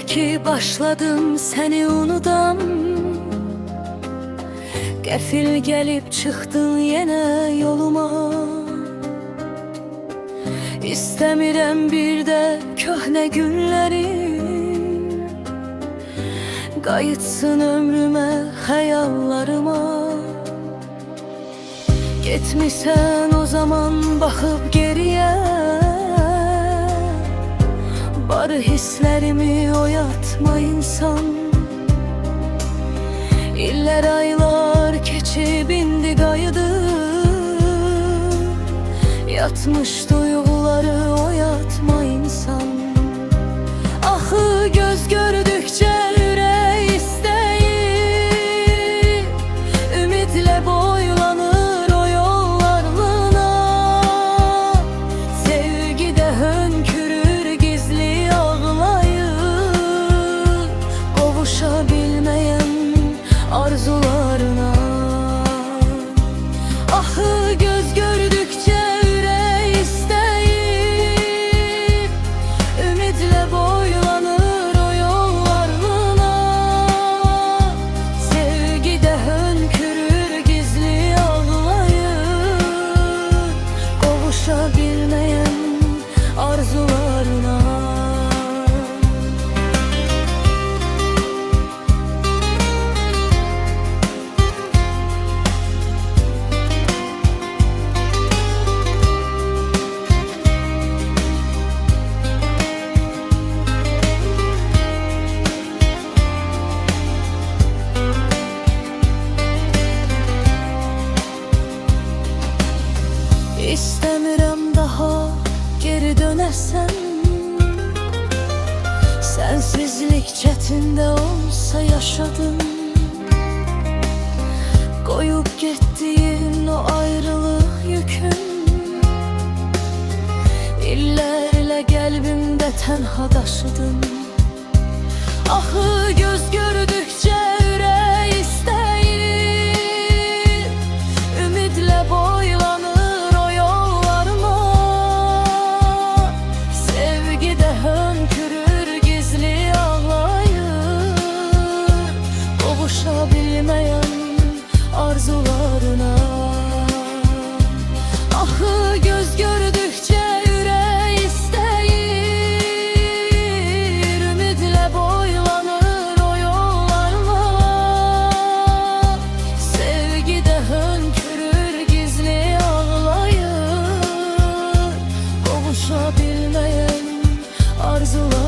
ki başladım seni unudam. Qəfil gelip çıktın yine yoluma. İstəmirəm bir de köhne günlerim qayıtsın ömrüme, hayallarıma. Getmişsən o zaman bakıp geriye, barı hislerimi oyatma insan. İller aylar keçib indi qayıdı, yatmış duyguları oyatma insan. Axı göz gördükçe ürək istəyir, ümidlə boylanır o yollarına. Sevgidə hönkürür gizli ağlayır, qovuşa bilməyən arzularına. Axı göz gördükçe ürək istəyir, ümidlə boylanır o yollarına. Sevgidə hönkürür gizli ağlayır, qovuşa bilməyən arzularına. İstəmirəm daha geri dönəsən. Sensizlik çətində olsa yaşadım. Qoyub getdiyin o ayrılıq yükün, illərlə qəlbimdə tənha daşıdım. Axı göz gördükcə ürək istəyir, ümidlə boylanır o yollarıma. Sevgidə hönkürür gizli ağlayır, qovuşa bilməyən arzularına. Axı göz gördükçe ürək istəyir, ümidlə boylanır o yollarına. Sevgidə hönkürür gizli ağlayır, qovuşa bilməyən arzularına.